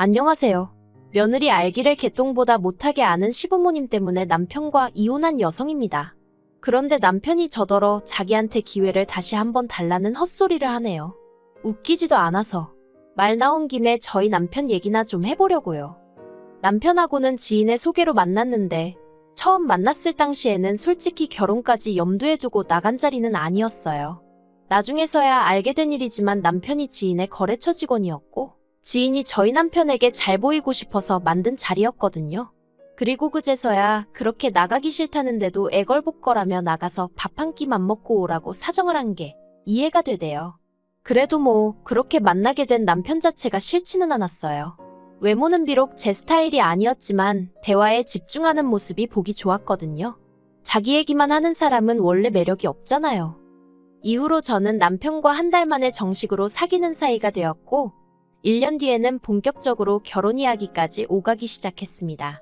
안녕하세요. 며느리 알기를 개똥보다 못하게 아는 시부모님 때문에 남편과 이혼한 여성입니다. 그런데 남편이 저더러 자기한테 기회를 다시 한번 달라는 헛소리를 하네요. 웃기지도 않아서. 말 나온 김에 저희 남편 얘기나 좀 해보려고요. 남편하고는 지인의 소개로 만났는데 처음 만났을 당시에는 솔직히 결혼까지 염두에 두고 나간 자리는 아니었어요. 나중에서야 알게 된 일이지만 남편이 지인의 거래처 직원이었고 지인이 저희 남편에게 잘 보이고 싶어서 만든 자리였거든요. 그리고 그제서야 그렇게 나가기 싫다는데도 애걸복걸하며 나가서 밥 한 끼만 먹고 오라고 사정을 한 게 이해가 되대요. 그래도 뭐 그렇게 만나게 된 남편 자체가 싫지는 않았어요. 외모는 비록 제 스타일이 아니었지만 대화에 집중하는 모습이 보기 좋았거든요. 자기 얘기만 하는 사람은 원래 매력이 없잖아요. 이후로 저는 남편과 한 달 만에 정식으로 사귀는 사이가 되었고 1년 뒤에는 본격적으로 결혼 이야기까지 오가기 시작했습니다.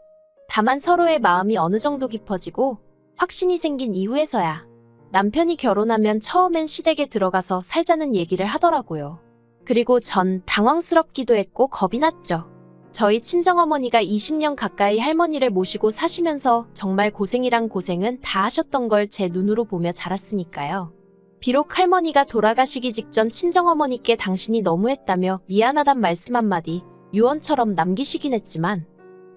다만 서로의 마음이 어느 정도 깊어지고 확신이 생긴 이후에서야 남편이 결혼하면 처음엔 시댁에 들어가서 살자는 얘기를 하더라고요. 그리고 전 당황스럽기도 했고 겁이 났죠. 저희 친정어머니가 20년 가까이 할머니를 모시고 사시면서 정말 고생이란 고생은 다 하셨던 걸 제 눈으로 보며 자랐으니까요. 비록 할머니가 돌아가시기 직전 친정어머니께 당신이 너무했다며 미안하단 말씀 한마디 유언처럼 남기시긴 했지만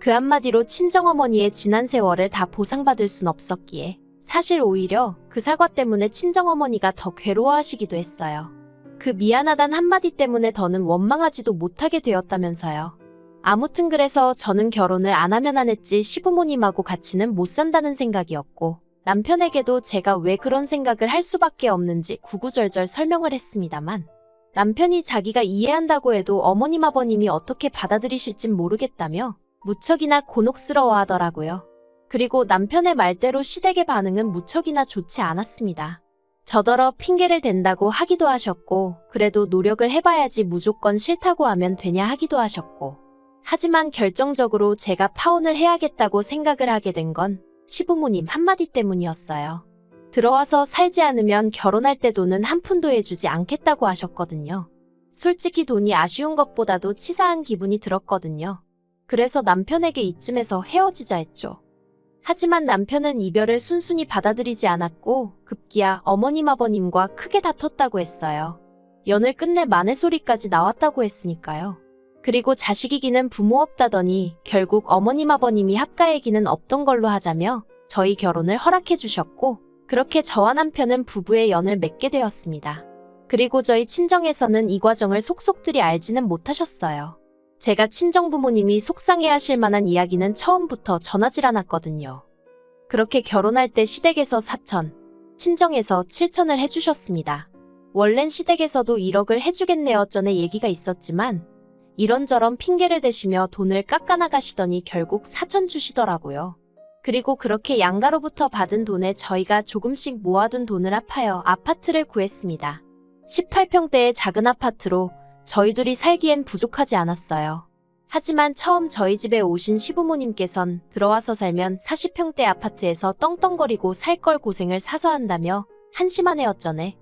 그 한마디로 친정어머니의 지난 세월을 다 보상받을 순 없었기에 사실 오히려 그 사과 때문에 친정어머니가 더 괴로워하시기도 했어요. 그 미안하단 한마디 때문에 더는 원망하지도 못하게 되었다면서요. 아무튼 그래서 저는 결혼을 안 하면 안 했지 시부모님하고 같이는 못 산다는 생각이었고 남편에게도 제가 왜 그런 생각을 할 수밖에 없는지 구구절절 설명을 했습니다만 남편이 자기가 이해한다고 해도 어머님 아버님이 어떻게 받아들이실진 모르겠다며 무척이나 곤혹스러워 하더라고요. 그리고 남편의 말대로 시댁의 반응은 무척이나 좋지 않았습니다. 저더러 핑계를 댄다고 하기도 하셨고 그래도 노력을 해봐야지 무조건 싫다고 하면 되냐 하기도 하셨고 하지만 결정적으로 제가 파혼을 해야겠다고 생각을 하게 된 건 시부모님 한마디 때문이었어요. 들어와서 살지 않으면 결혼할 때 돈은 한 푼도 해주지 않겠다고 하셨거든요. 솔직히 돈이 아쉬운 것보다도 치사한 기분이 들었거든요. 그래서 남편에게 이쯤에서 헤어지자 했죠. 하지만 남편은 이별을 순순히 받아들이지 않았고 급기야 어머님 아버님과 크게 다퉜다고 했어요. 연을 끝내 마네소리까지 나왔다고 했으니까요. 그리고 자식이기는 부모 없다더니 결국 어머님 아버님이 합가얘기는 없던 걸로 하자며 저희 결혼을 허락해 주셨고 그렇게 저와 남편은 부부의 연을 맺게 되었습니다. 그리고 저희 친정에서는 이 과정을 속속들이 알지는 못하셨어요. 제가 친정부모님이 속상해하실 만한 이야기는 처음부터 전하질 않았거든요. 그렇게 결혼할 때 시댁에서 4천, 친정에서 7천을 해주셨습니다. 원래는 시댁에서도 1억을 해주겠네요 전에 얘기가 있었지만 이런저런 핑계를 대시며 돈을 깎아나가시더니 결국 4천 주시더라고요. 그리고 그렇게 양가로부터 받은 돈에 저희가 조금씩 모아둔 돈을 합하여 아파트를 구했습니다. 18평대의 작은 아파트로 저희 둘이 살기엔 부족하지 않았어요. 하지만 처음 저희 집에 오신 시부모님께선 들어와서 살면 40평대 아파트에서 떵떵거리고 살 걸 고생을 사서 한다며 한심하네 어쩌네.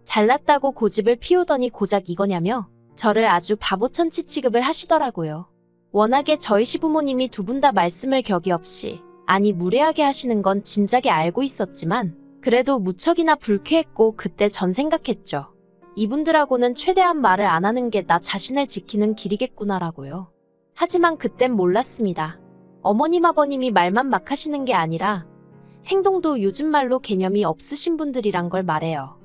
잘났다고 고집을 피우더니 고작 이거냐며 저를 아주 바보천치 취급을 하시더라고요. 워낙에 저희 시부모님이 두 분 다 말씀을 격이 없이 아니 무례하게 하시는 건 진작에 알고 있었지만 그래도 무척이나 불쾌했고 그때 전 생각했죠. 이분들하고는 최대한 말을 안 하는 게 나 자신을 지키는 길이겠구나라고요. 하지만 그땐 몰랐습니다. 어머님 아버님이 말만 막 하시는 게 아니라 행동도 요즘 말로 개념이 없으신 분들이란 걸 말해요.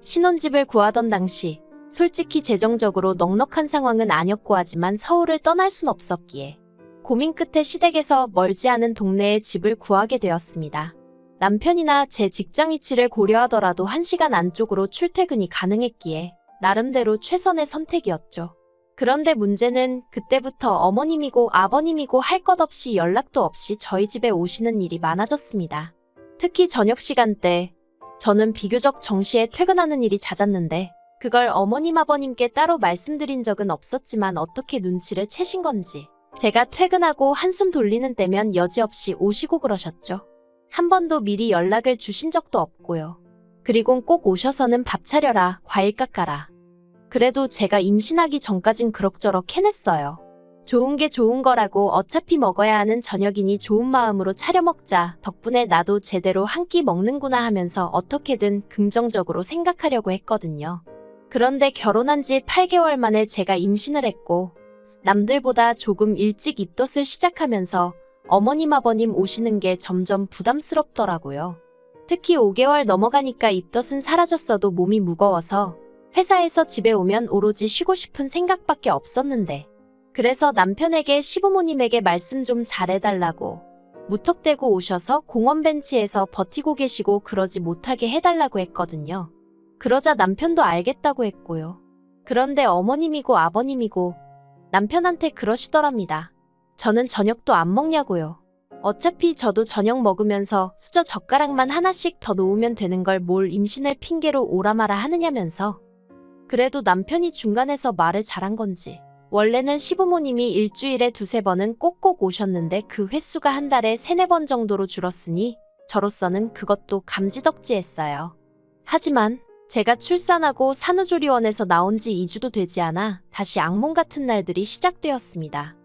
신혼집을 구하던 당시 솔직히 재정적으로 넉넉한 상황은 아니었고 하지만 서울을 떠날 순 없었기에 고민 끝에 시댁에서 멀지 않은 동네에 집을 구하게 되었습니다. 남편이나 제 직장 위치를 고려하더라도 1시간 안쪽으로 출퇴근이 가능했기에 나름대로 최선의 선택이었죠. 그런데 문제는 그때부터 어머님이고 아버님이고 할 것 없이 연락도 없이 저희 집에 오시는 일이 많아졌습니다. 특히 저녁 시간대 저는 비교적 정시에 퇴근하는 일이 잦았는데 그걸 어머님 아버님께 따로 말씀드린 적은 없었지만 어떻게 눈치를 채신 건지 제가 퇴근하고 한숨 돌리는 때면 여지없이 오시고 그러셨죠. 한 번도 미리 연락을 주신 적도 없고요. 그리곤 꼭 오셔서는 밥 차려라, 과일 깎아라. 그래도 제가 임신하기 전까진 그럭저럭 해냈어요. 좋은 게 좋은 거라고 어차피 먹어야 하는 저녁이니 좋은 마음으로 차려 먹자. 덕분에 나도 제대로 한 끼 먹는구나 하면서 어떻게든 긍정적으로 생각하려고 했거든요. 그런데 결혼한 지 8개월 만에 제가 임신을 했고 남들보다 조금 일찍 입덧을 시작하면서 어머님 아버님 오시는 게 점점 부담스럽더라고요. 특히 5개월 넘어가니까 입덧은 사라졌어도 몸이 무거워서 회사에서 집에 오면 오로지 쉬고 싶은 생각밖에 없었는데 그래서 남편에게 시부모님에게 말씀 좀 잘해달라고 무턱대고 오셔서 공원 벤치에서 버티고 계시고 그러지 못하게 해달라고 했거든요. 그러자 남편도 알겠다고 했고요. 그런데 어머님이고 아버님이고 남편한테 그러시더랍니다. 저는 저녁도 안 먹냐고요. 어차피 저도 저녁 먹으면서 수저 젓가락만 하나씩 더 놓으면 되는 걸 뭘 임신을 핑계로 오라마라 하느냐면서. 그래도 남편이 중간에서 말을 잘한 건지 원래는 시부모님이 일주일에 2~3번은 꼭꼭 오셨는데 그 횟수가 한 달에 3~4번 정도로 줄었으니 저로서는 그것도 감지덕지했어요. 하지만 제가 출산하고 산후조리원에서 나온 지 2주도 되지 않아 다시 악몽 같은 날들이 시작되었습니다.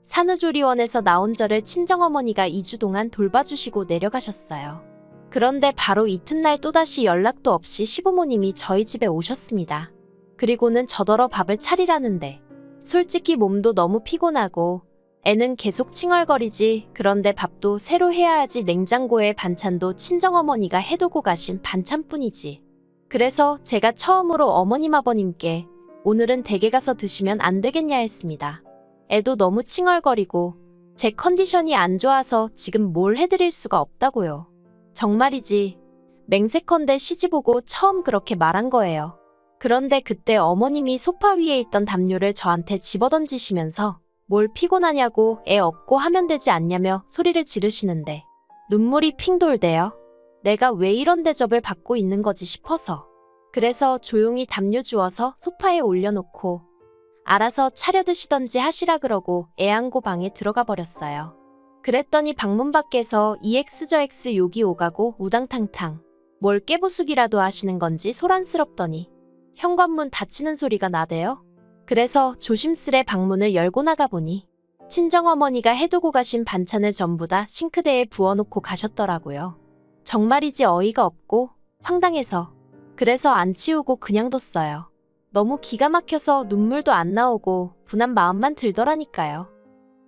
산후조리원에서 나온 저를 친정어머니가 2주 동안 돌봐주시고 내려가셨어요. 그런데 바로 이튿날 또다시 연락도 없이 시부모님이 저희 집에 오셨습니다. 그리고는 저더러 밥을 차리라는데 솔직히 몸도 너무 피곤하고 애는 계속 칭얼거리지. 그런데 밥도 새로 해야 하지. 냉장고에 반찬도 친정어머니가 해두고 가신 반찬뿐이지. 그래서 제가 처음으로 어머님 아버님께 오늘은 댁에 가서 드시면 안 되겠냐 했습니다. 애도 너무 칭얼거리고 제 컨디션이 안 좋아서 지금 뭘 해드릴 수가 없다고요. 정말이지. 맹세컨대 시집오고 처음 그렇게 말한 거예요. 그런데 그때 어머님이 소파 위에 있던 담요를 저한테 집어던지시면서 뭘 피곤하냐고 애 업고 하면 되지 않냐며 소리를 지르시는데 눈물이 핑 돌대요. 내가 왜 이런 대접을 받고 있는 거지 싶어서. 그래서 조용히 담요 주워서 소파에 올려놓고 알아서 차려 드시던지 하시라 그러고 애 안고 방에 들어가 버렸어요. 그랬더니 방문 밖에서 EX 저 X 욕이 오가고 우당탕탕 뭘 깨부수기라도 하시는 건지 소란스럽더니 현관문 닫히는 소리가 나대요. 그래서 조심스레 방문을 열고 나가보니 친정어머니가 해두고 가신 반찬을 전부 다 싱크대에 부어놓고 가셨더라고요. 정말이지 어이가 없고 황당해서 그래서 안 치우고 그냥 뒀어요. 너무 기가 막혀서 눈물도 안 나오고 분한 마음만 들더라니까요.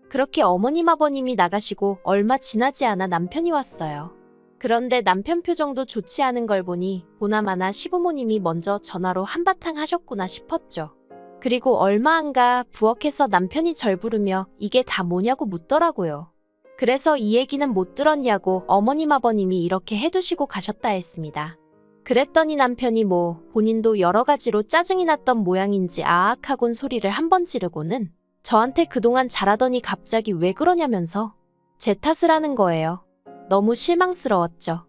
그렇게 어머님 아버님이 나가시고 얼마 지나지 않아 남편이 왔어요. 그런데 남편 표정도 좋지 않은 걸 보니 보나마나 시부모님이 먼저 전화로 한바탕 하셨구나 싶었죠. 그리고 얼마 안 가 부엌에서 남편이 절 부르며 이게 다 뭐냐고 묻더라고요. 그래서 이 얘기는 못 들었냐고 어머님 아버님이 이렇게 해두시고 가셨다 했습니다. 그랬더니 남편이 본인도 여러 가지로 짜증이 났던 모양인지 아악하곤 소리를 한 번 지르고는 저한테 그동안 잘하더니 갑자기 왜 그러냐면서 제 탓을 하는 거예요. 너무 실망스러웠죠.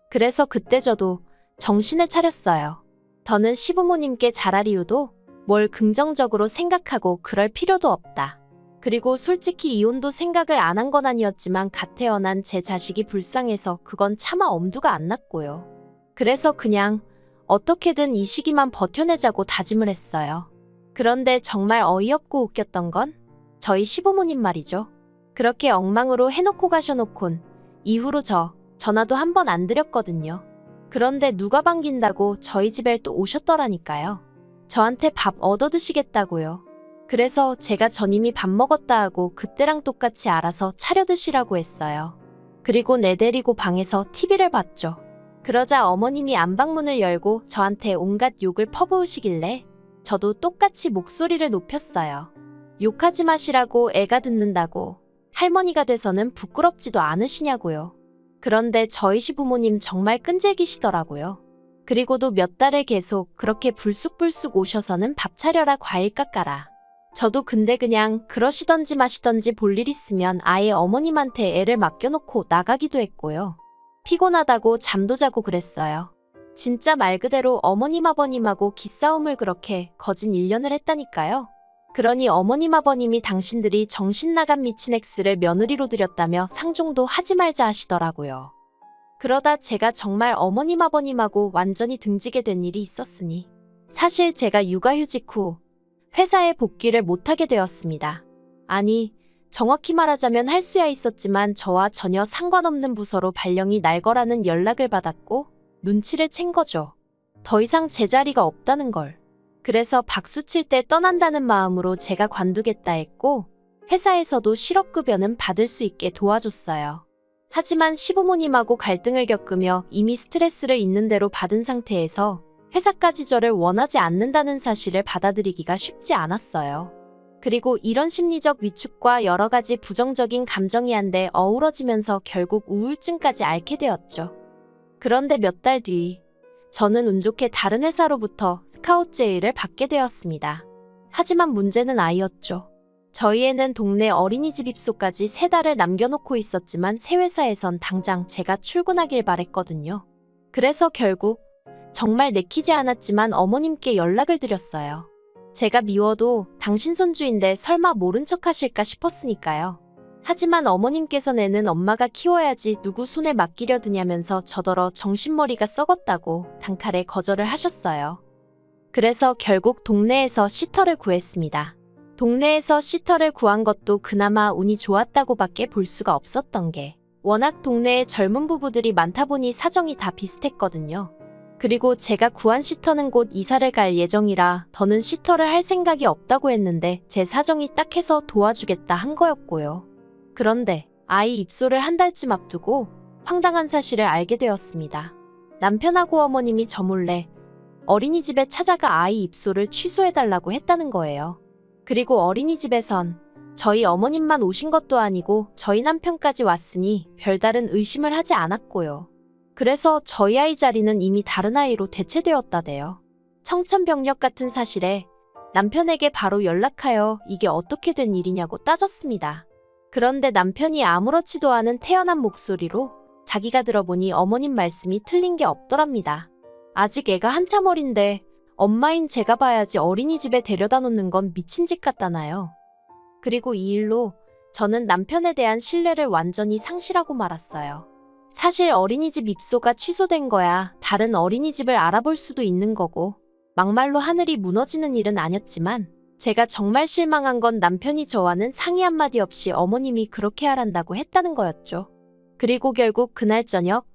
그래서 그때 저도 정신을 차렸어요. 더는 시부모님께 잘할 이유도 뭘 긍정적으로 생각하고 그럴 필요도 없다. 그리고 솔직히 이혼도 생각을 안 한 건 아니었지만 갓 태어난 제 자식이 불쌍해서 그건 차마 엄두가 안 났고요. 그래서 그냥 어떻게든 이 시기만 버텨내자고 다짐을 했어요. 그런데 정말 어이없고 웃겼던 건 저희 시부모님 말이죠. 그렇게 엉망으로 해놓고 가셔놓곤 이후로 전화도 한 번 안 드렸거든요. 그런데 누가 반긴다고 저희 집에 또 오셨더라니까요. 저한테 밥 얻어 드시겠다고요. 그래서 제가 전임이 밥 먹었다 하고 그때랑 똑같이 알아서 차려 드시라고 했어요. 그리고 내 데리고 방에서 TV를 봤죠. 그러자 어머님이 안방문을 열고 저한테 온갖 욕을 퍼부으시길래 저도 똑같이 목소리를 높였어요. 욕하지 마시라고 애가 듣는다고. 할머니가 돼서는 부끄럽지도 않으시냐고요. 그런데 저희 시부모님 정말 끈질기시더라고요. 그리고도 몇 달을 계속 그렇게 불쑥불쑥 오셔서는 밥 차려라 과일 깎아라. 저도 근데 그냥 그러시던지 마시던지 볼 일 있으면 아예 어머님한테 애를 맡겨놓고 나가기도 했고요. 피곤하다고 잠도 자고 그랬어요. 진짜 말 그대로 어머님 아버님하고 기싸움을 그렇게 거진 1년을 했다니까요. 그러니 어머님 아버님이 당신들이 정신나간 미친 X를 며느리로 들였다며 상종도 하지 말자 하시더라고요. 그러다 제가 정말 어머님 아버님하고 완전히 등지게 된 일이 있었으니 사실 제가 육아휴직 후 회사에 복귀를 못하게 되었습니다. 아니, 정확히 말하자면 할 수야 있었지만 저와 전혀 상관없는 부서로 발령이 날 거라는 연락을 받았고 눈치를 챈 거죠. 더 이상 제 자리가 없다는 걸. 그래서 박수 칠 때 떠난다는 마음으로 제가 관두겠다 했고 회사에서도 실업급여는 받을 수 있게 도와줬어요. 하지만 시부모님하고 갈등을 겪으며 이미 스트레스를 있는 대로 받은 상태에서 회사까지 저를 원하지 않는다는 사실을 받아들이기가 쉽지 않았어요. 그리고 이런 심리적 위축과 여러 가지 부정적인 감정이 한데 어우러지면서 결국 우울증까지 앓게 되었죠. 그런데 몇 달 뒤, 저는 운 좋게 다른 회사로부터 스카웃 제의를 받게 되었습니다. 하지만 문제는 아이였죠. 저희 애는 동네 어린이집 입소까지 3달을 남겨놓고 있었지만 새 회사에선 당장 제가 출근하길 바랬거든요. 그래서 결국 정말 내키지 않았지만 어머님께 연락을 드렸어요. 제가 미워도 당신 손주인데 설마 모른 척 하실까 싶었으니까요. 하지만 어머님께서 내는 엄마가 키워야지 누구 손에 맡기려 드냐면서 저더러 정신머리가 썩었다고 단칼에 거절을 하셨어요. 그래서 결국 동네에서 시터를 구했습니다. 동네에서 시터를 구한 것도 그나마 운이 좋았다고밖에 볼 수가 없었던 게 워낙 동네에 젊은 부부들이 많다 보니 사정이 다 비슷했거든요. 그리고 제가 구한 시터는 곧 이사를 갈 예정이라 더는 시터를 할 생각이 없다고 했는데 제 사정이 딱해서 도와주겠다 한 거였고요. 그런데 아이 입소를 한 달쯤 앞두고 황당한 사실을 알게 되었습니다. 남편하고 어머님이 저 몰래 어린이집에 찾아가 아이 입소를 취소해달라고 했다는 거예요. 그리고 어린이집에선 저희 어머님만 오신 것도 아니고 저희 남편까지 왔으니 별다른 의심을 하지 않았고요. 그래서 저희 아이 자리는 이미 다른 아이로 대체되었다대요. 청천벽력 같은 사실에 남편에게 바로 연락하여 이게 어떻게 된 일이냐고 따졌습니다. 그런데 남편이 아무렇지도 않은 태연한 목소리로 자기가 들어보니 어머님 말씀이 틀린 게 없더랍니다. 아직 애가 한참 어린데 엄마인 제가 봐야지 어린이집에 데려다 놓는 건 미친 짓 같다나요. 그리고 이 일로 저는 남편에 대한 신뢰를 완전히 상실하고 말았어요. 사실 어린이집 입소가 취소된 거야 다른 어린이집을 알아볼 수도 있는 거고 막말로 하늘이 무너지는 일은 아니었지만 제가 정말 실망한 건 남편이 저와는 상의 한마디 없이 어머님이 그렇게 하란다고 했다는 거였죠. 그리고 결국 그날 저녁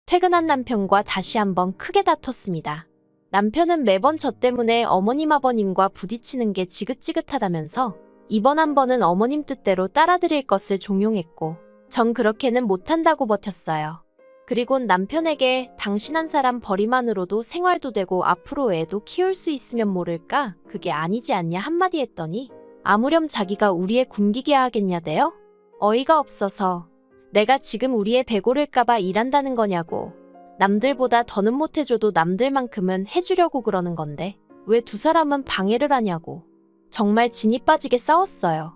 퇴근한 남편과 다시 한번 크게 다퉜습니다. 남편은 매번 저 때문에 어머님 아버님과 부딪히는 게 지긋지긋하다면서 이번 한 번은 어머님 뜻대로 따라드릴 것을 종용했고 전 그렇게는 못한다고 버텼어요. 그리곤 남편에게 당신 한 사람 벌이만으로도 생활도 되고 앞으로 애도 키울 수 있으면 모를까 그게 아니지 않냐 한마디 했더니 아무렴 자기가 우리 애 굶기게 하겠냐대요? 어이가 없어서 내가 지금 우리 애 배고를까봐 일한다는 거냐고. 남들보다 더는 못해줘도 남들만큼은 해주려고 그러는 건데 왜 두 사람은 방해를 하냐고. 정말 진이 빠지게 싸웠어요.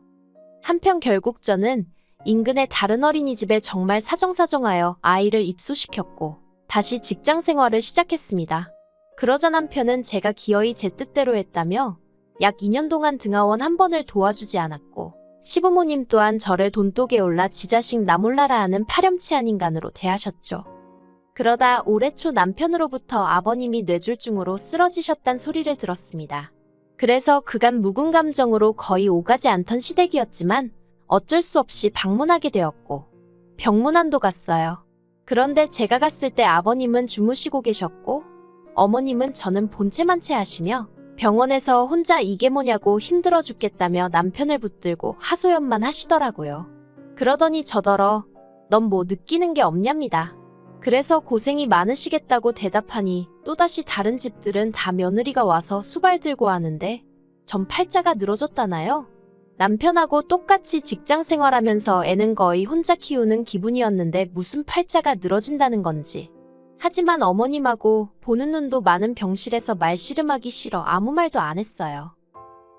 한편 결국 저는 인근의 다른 어린이집에 정말 사정사정하여 아이를 입소시켰고 다시 직장 생활을 시작했습니다. 그러자 남편은 제가 기어이 제 뜻대로 했다며 약 2년 동안 등하원 한 번을 도와주지 않았고 시부모님 또한 저를 돈독에 올라 지 자식 나 몰라라 하는 파렴치한 인간으로 대하셨죠. 그러다 올해 초 남편으로부터 아버님이 뇌졸중으로 쓰러지셨단 소리를 들었습니다. 그래서 그간 묵은 감정으로 거의 오가지 않던 시댁이었지만 어쩔 수 없이 방문하게 되었고 병문안도 갔어요. 그런데 제가 갔을 때 아버님은 주무시고 계셨고 어머님은 저는 본체만체 하시며 병원에서 혼자 이게 뭐냐고 힘들어 죽겠다며 남편을 붙들고 하소연만 하시더라고요. 그러더니 저더러 넌 뭐 느끼는 게 없냐입니다. 그래서 고생이 많으시겠다고 대답하니 또다시 다른 집들은 다 며느리가 와서 수발 들고 하는데 전 팔자가 늘어졌다나요? 남편하고 똑같이 직장 생활하면서 애는 거의 혼자 키우는 기분이었는데 무슨 팔자가 늘어진다는 건지. 하지만 어머님하고 보는 눈도 많은 병실에서 말씨름하기 싫어 아무 말도 안 했어요.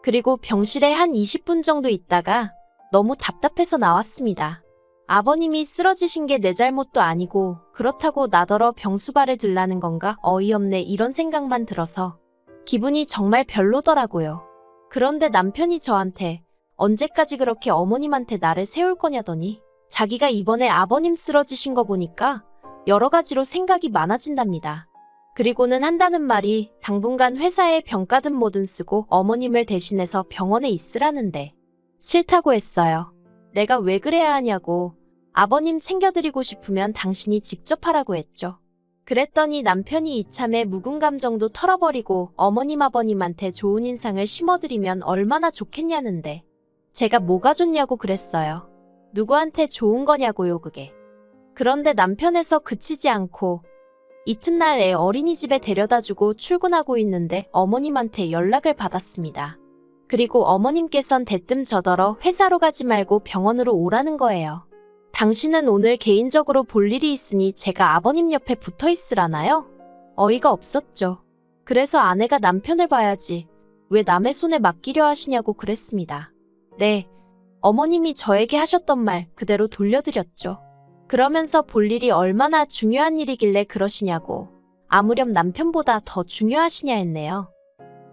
그리고 병실에 한 20분 정도 있다가 너무 답답해서 나왔습니다. 아버님이 쓰러지신 게 내 잘못도 아니고 그렇다고 나더러 병수발을 들라는 건가 어이없네 이런 생각만 들어서 기분이 정말 별로더라고요. 그런데 남편이 저한테 언제까지 그렇게 어머님한테 나를 세울 거냐더니 자기가 이번에 아버님 쓰러지신 거 보니까 여러 가지로 생각이 많아진답니다. 그리고는 한다는 말이 당분간 회사에 병가든 뭐든 쓰고 어머님을 대신해서 병원에 있으라는데 싫다고 했어요. 내가 왜 그래야 하냐고. 아버님 챙겨드리고 싶으면 당신이 직접 하라고 했죠. 그랬더니 남편이 이참에 묵은 감정도 털어버리고 어머님 아버님한테 좋은 인상을 심어드리면 얼마나 좋겠냐는데 제가 뭐가 좋냐고 그랬어요. 누구한테 좋은 거냐고요 그게. 그런데 남편에서 그치지 않고 이튿날 애 어린이집에 데려다주고 출근하고 있는데 어머님한테 연락을 받았습니다. 그리고 어머님께선 대뜸 저더러 회사로 가지 말고 병원으로 오라는 거예요. 당신은 오늘 개인적으로 볼 일이 있으니 제가 아버님 옆에 붙어 있으라나요? 어이가 없었죠. 그래서 아내가 남편을 봐야지. 왜 남의 손에 맡기려 하시냐고 그랬습니다. 네, 어머님이 저에게 하셨던 말 그대로 돌려드렸죠. 그러면서 볼 일이 얼마나 중요한 일이길래 그러시냐고. 아무렴 남편보다 더 중요하시냐 했네요.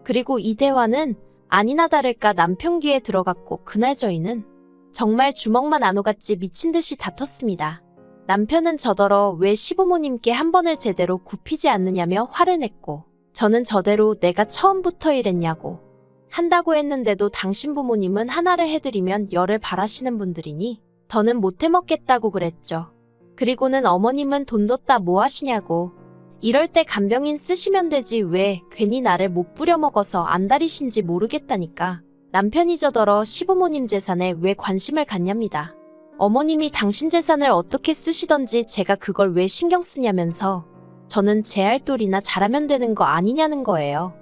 그리고 이 대화는 아니나 다를까 남편 귀에 들어갔고 그날 저희는 정말 주먹만 안 오갔지 미친 듯이 다퉜습니다. 남편은 저더러 왜 시부모님께 한 번을 제대로 굽히지 않느냐며 화를 냈고 저는 저대로 내가 처음부터 이랬냐고. 한다고 했는데도 당신 부모님은 하나를 해드리면 열을 바라시는 분들이니 더는 못 해먹겠다고 그랬죠. 그리고는 어머님은 돈 뒀다 뭐 하시냐고. 이럴 때 간병인 쓰시면 되지 왜 괜히 나를 못 부려먹어서 안달이신지 모르겠다니까. 남편이 저더러 시부모님 재산에 왜 관심을 갖냐입니다. 어머님이 당신 재산을 어떻게 쓰시던지 제가 그걸 왜 신경 쓰냐면서 저는 제 할 도리나 잘하면 되는 거 아니냐는 거예요.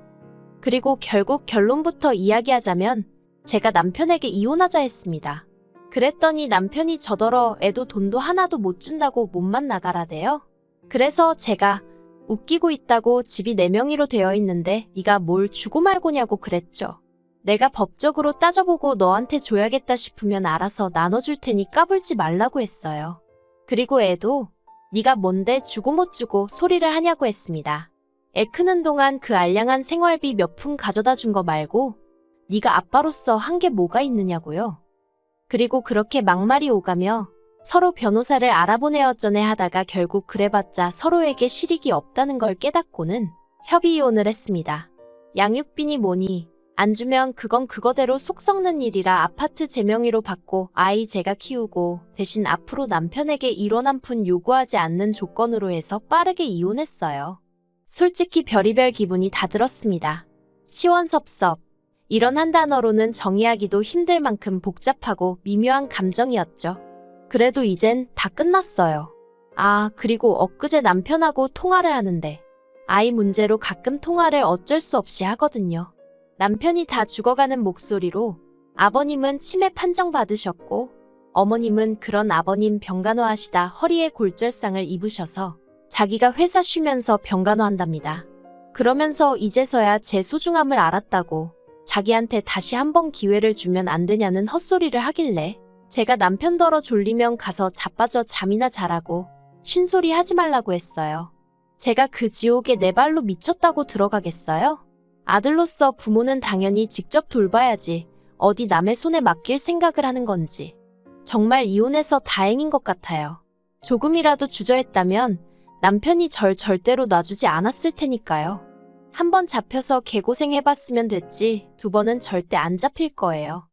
그리고 결국 결론부터 이야기하자면 제가 남편에게 이혼하자 했습니다. 그랬더니 남편이 저더러 애도 돈도 하나도 못 준다고 몸만 나가라대요. 그래서 제가 웃기고 있다고 집이 내 명의로 되어 있는데 네가 뭘 주고 말고냐고 그랬죠. 내가 법적으로 따져보고 너한테 줘야겠다 싶으면 알아서 나눠줄 테니 까불지 말라고 했어요. 그리고 애도 네가 뭔데 주고 못 주고 소리를 하냐고 했습니다. 애 크는 동안 그 알량한 생활비 몇 푼 가져다 준 거 말고 네가 아빠로서 한 게 뭐가 있느냐고요. 그리고 그렇게 막말이 오가며 서로 변호사를 알아보네 어쩌네 하다가 결국 그래봤자 서로에게 실익이 없다는 걸 깨닫고는 협의 이혼을 했습니다. 양육비니 뭐니 안 주면 그건 그거대로 속 썩는 일이라 아파트 제 명의로 받고 아이 제가 키우고 대신 앞으로 남편에게 1원 한 푼 요구하지 않는 조건으로 해서 빠르게 이혼했어요. 솔직히 별의별 기분이 다 들었습니다. 시원섭섭. 이런 한 단어로는 정의하기도 힘들 만큼 복잡하고 미묘한 감정이었죠. 그래도 이젠 다 끝났어요. 아, 그리고 엊그제 남편하고 통화를 하는데 아이 문제로 가끔 통화를 어쩔 수 없이 하거든요. 남편이 다 죽어가는 목소리로 아버님은 치매 판정 받으셨고 어머님은 그런 아버님 병간호하시다 허리에 골절상을 입으셔서 자기가 회사 쉬면서 병간호한답니다. 그러면서 이제서야 제 소중함을 알았다고 자기한테 다시 한 번 기회를 주면 안 되냐는 헛소리를 하길래 제가 남편더러 졸리면 가서 자빠져 잠이나 자라고 쉰소리 하지 말라고 했어요. 제가 그 지옥에 내 발로 미쳤다고 들어가겠어요? 아들로서 부모는 당연히 직접 돌봐야지 어디 남의 손에 맡길 생각을 하는 건지. 정말 이혼해서 다행인 것 같아요. 조금이라도 주저했다면 남편이 절 절대로 놔주지 않았을 테니까요. 한 번 잡혀서 개고생해봤으면 됐지 2번은 절대 안 잡힐 거예요.